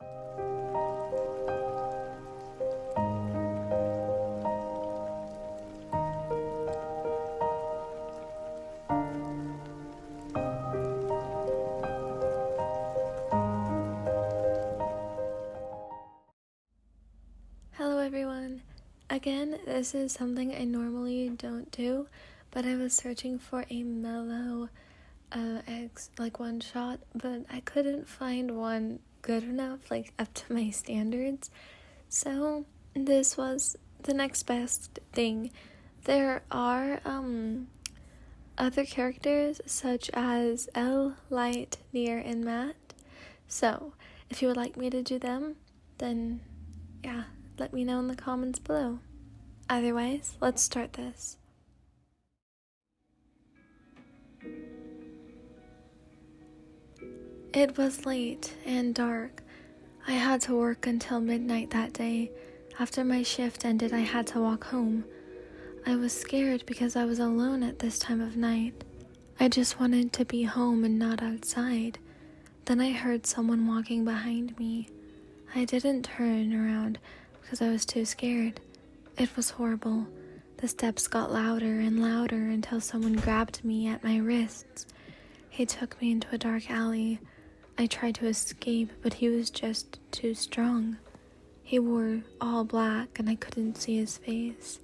Hello everyone. Again, this is something I normally don't do, but I was searching for a Mello one shot, but I couldn't find one good enough, up to my standards. So this was the next best thing. There are other characters such as L, Light, Near, and Matt. So if you would like me to do them, then yeah, let me know in the comments below. Otherwise, let's start this. It was late and dark. I had to work until midnight that day. After my shift ended, I had to walk home. I was scared because I was alone at this time of night. I just wanted to be home and not outside. Then I heard someone walking behind me. I didn't turn around because I was too scared. It was horrible. The steps got louder and louder until someone grabbed me at my wrists. He took me into a dark alley. I tried to escape, but he was just too strong. He wore all black and I couldn't see his face.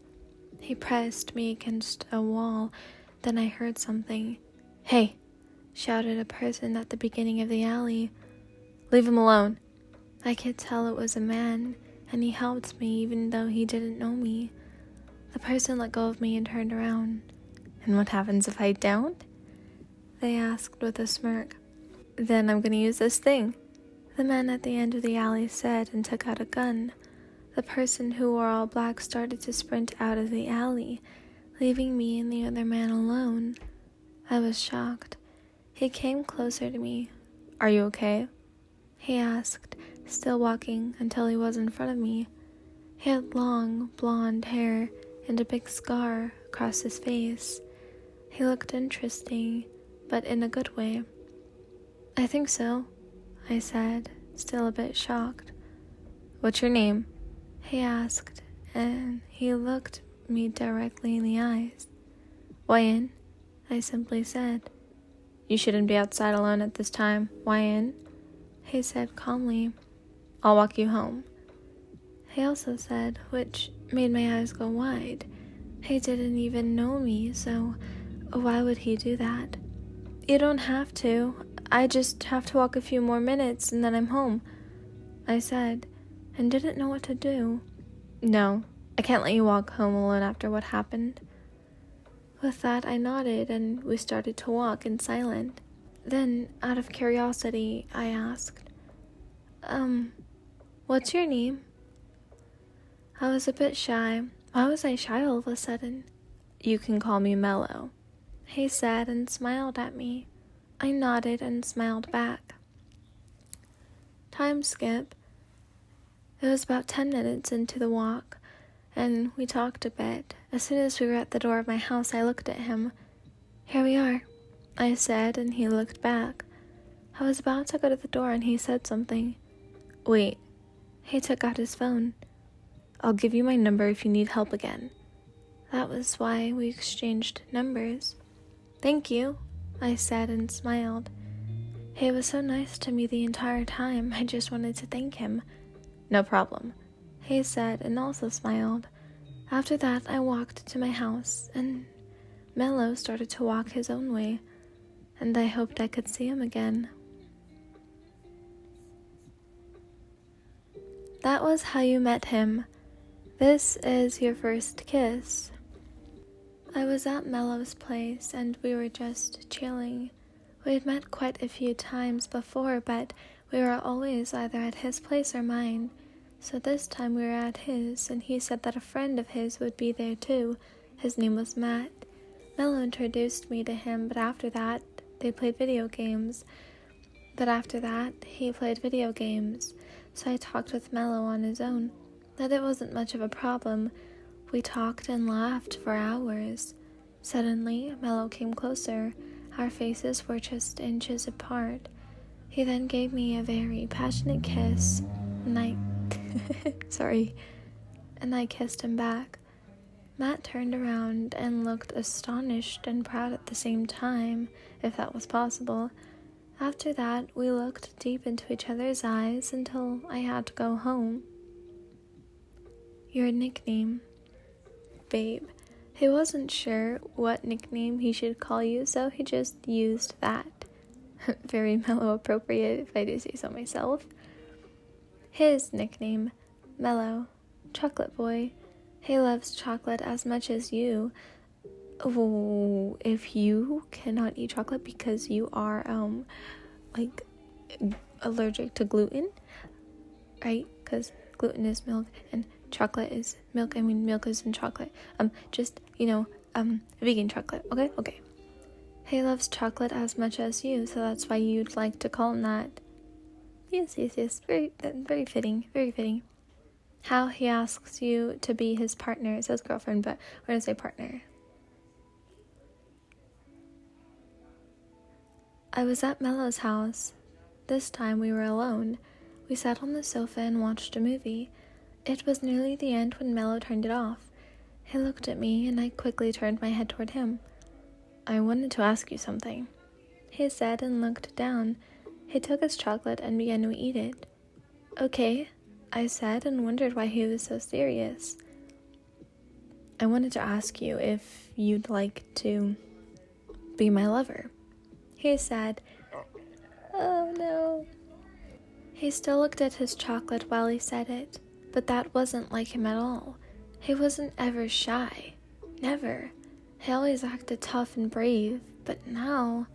He pressed me against a wall. Then I heard something. "Hey!" shouted a person at the beginning of the alley. "Leave him alone." I could tell it was a man, and he helped me even though he didn't know me. The person let go of me and turned around. "And what happens if I don't?" they asked with a smirk. "Then I'm gonna use this thing," the man at the end of the alley said and took out a gun. The person who wore all black started to sprint out of the alley, leaving me and the other man alone. I was shocked. He came closer to me. "Are you okay?" he asked, still walking until he was in front of me. He had long, blonde hair and a big scar across his face. He looked interesting, but in a good way. "I think so," I said, still a bit shocked. "What's your name?" he asked, and he looked me directly in the eyes. "Why, I simply said. "You shouldn't be outside alone at this time. Why, he said calmly. "I'll walk you home," he also said, which made my eyes go wide. He didn't even know me, so why would he do that? "You don't have to. I just have to walk a few more minutes and then I'm home," I said, and didn't know what to do. "No, I can't let you walk home alone after what happened." With that, I nodded and we started to walk in silence. Then, out of curiosity, I asked, "What's your name?" I was a bit shy. Why was I shy all of a sudden? "You can call me Mello," he said and smiled at me. I nodded and smiled back. Time skip. It was about 10 minutes into the walk, and we talked a bit. As soon as we were at the door of my house, I looked at him. "Here we are," I said, and he looked back. I was about to go to the door and he said something. "Wait." He took out his phone. "I'll give you my number if you need help again." That was why we exchanged numbers. "Thank you," I said and smiled. He was so nice to me the entire time, I just wanted to thank him. "No problem," he said and also smiled. After that, I walked to my house, and Mello started to walk his own way, and I hoped I could see him again. That was how you met him. This is your first kiss. I was at Mello's place and we were just chilling. We had met quite a few times before, but we were always either at his place or mine. So this time we were at his, and he said that a friend of his would be there too. His name was Matt. Mello introduced me to him, but after that, he played video games. So I talked with Mello on his own. That it wasn't much of a problem. We talked and laughed for hours. Suddenly, Mello came closer. Our faces were just inches apart. He then gave me a very passionate kiss, and I kissed him back. Matt turned around and looked astonished and proud at the same time, if that was possible. After that, we looked deep into each other's eyes until I had to go home. Your nickname, babe. He wasn't sure what nickname he should call you, so he just used that. Very Mello appropriate, if I do say so myself. His nickname, Mello, chocolate boy. He loves chocolate as much as you. Oh, if you cannot eat chocolate because you are allergic to gluten, right? Because gluten is milk and chocolate is milk. I mean, milk is in chocolate. Vegan chocolate. Okay. He loves chocolate as much as you, so that's why you'd like to call him that. Yes. Very fitting. How he asks you to be his partner. It says girlfriend, but we're gonna say partner. I was at Mello's house. This time we were alone. We sat on the sofa and watched a movie. It was nearly the end when Mello turned it off. He looked at me, and I quickly turned my head toward him. I wanted to ask you something, he said and looked down. He took his chocolate and began to eat it. Okay, I said and wondered why he was so serious. I wanted to ask you if you'd like to be my lover, he said. Oh no. He still looked at his chocolate while he said it, but that wasn't like him at all. He wasn't ever shy. Never. He always acted tough and brave, but now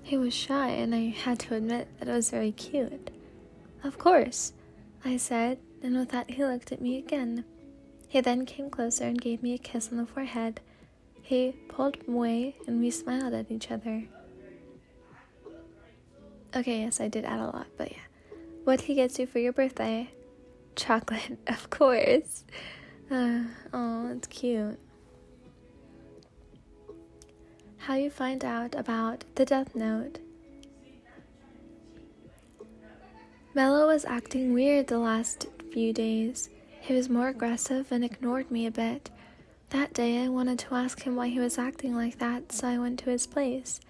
he was shy, and I had to admit that it was very cute. Of course, I said, and with that he looked at me again. He then came closer and gave me a kiss on the forehead. He pulled me away, and we smiled at each other. Okay, yes, I did add a lot, but yeah. What'd he get you for your birthday? Chocolate, of course. Oh, it's cute. How you find out about the death note. Mello was acting weird the last few days. He was more aggressive and ignored me a bit. That day I wanted to ask him why he was acting like that, so I went to his place.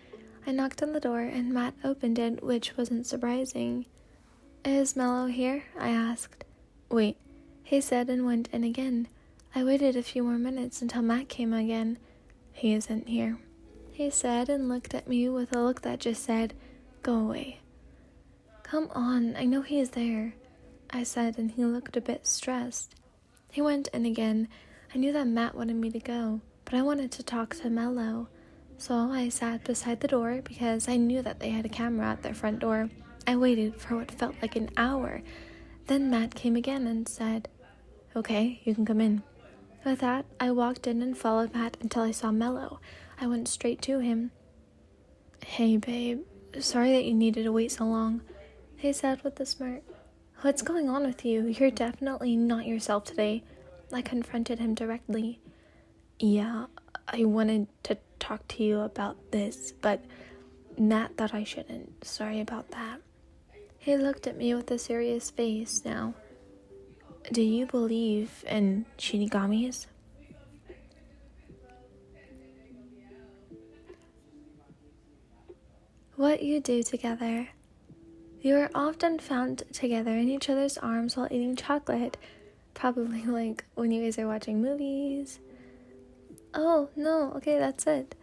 I knocked on the door and Matt opened it, which wasn't surprising. Is Mello here? I asked. Wait, he said and went in again. I waited a few more minutes until Matt came again. He isn't here, he said and looked at me with a look that just said, go away. Come on, I know he is there, I said, and he looked a bit stressed. He went in again. I knew that Matt wanted me to go, but I wanted to talk to Mello. So I sat beside the door because I knew that they had a camera at their front door. I waited for what felt like an hour. Then Matt came again and said, okay, you can come in. With that, I walked in and followed Matt until I saw Mello. I went straight to him. Hey, babe. Sorry that you needed to wait so long, he said with a smirk. What's going on with you? You're definitely not yourself today. I confronted him directly. Yeah, I wanted to talk to you about this, but Matt thought I shouldn't. Sorry about that. He looked at me with a serious face now. Do you believe in shinigamis? What you do together. You are often found together in each other's arms while eating chocolate. Probably like when you guys are watching movies. Oh, no, okay, that's it.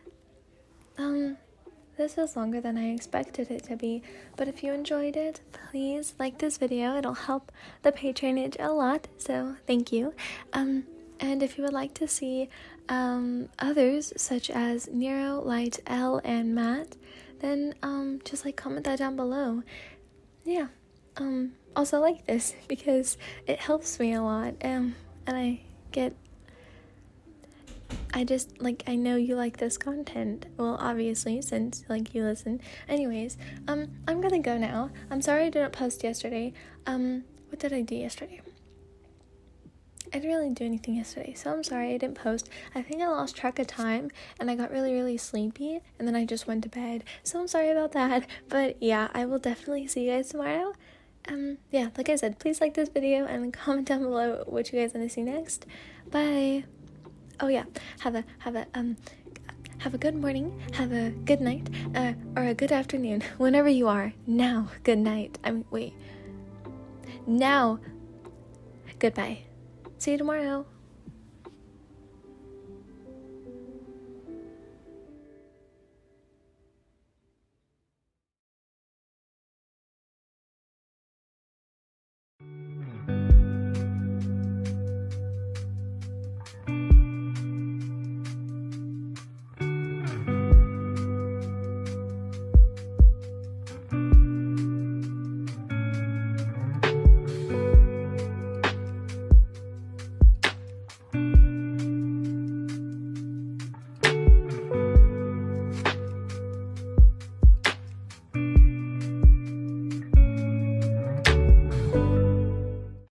This is longer than I expected it to be, but if you enjoyed it, please like this video. It'll help the patronage a lot, so thank you. And if you would like to see others, such as Nero, Light, L, and Matt, then just like comment that down below. Yeah, also like this because it helps me a lot, and I know you like this content. Well, obviously, since you listen. Anyways, I'm gonna go now. I'm sorry I didn't post yesterday. What did I do yesterday? I didn't really do anything yesterday, so I'm sorry I didn't post. I think I lost track of time and I got really sleepy and then I just went to bed, so I'm sorry about that. But yeah, I will definitely see you guys tomorrow. Yeah, like I said, please like this video and comment down below what you guys want to see next. Bye. Oh yeah, have a good morning, have a good night, or a good afternoon, whenever you are. Now, good night. Now, goodbye. See you tomorrow.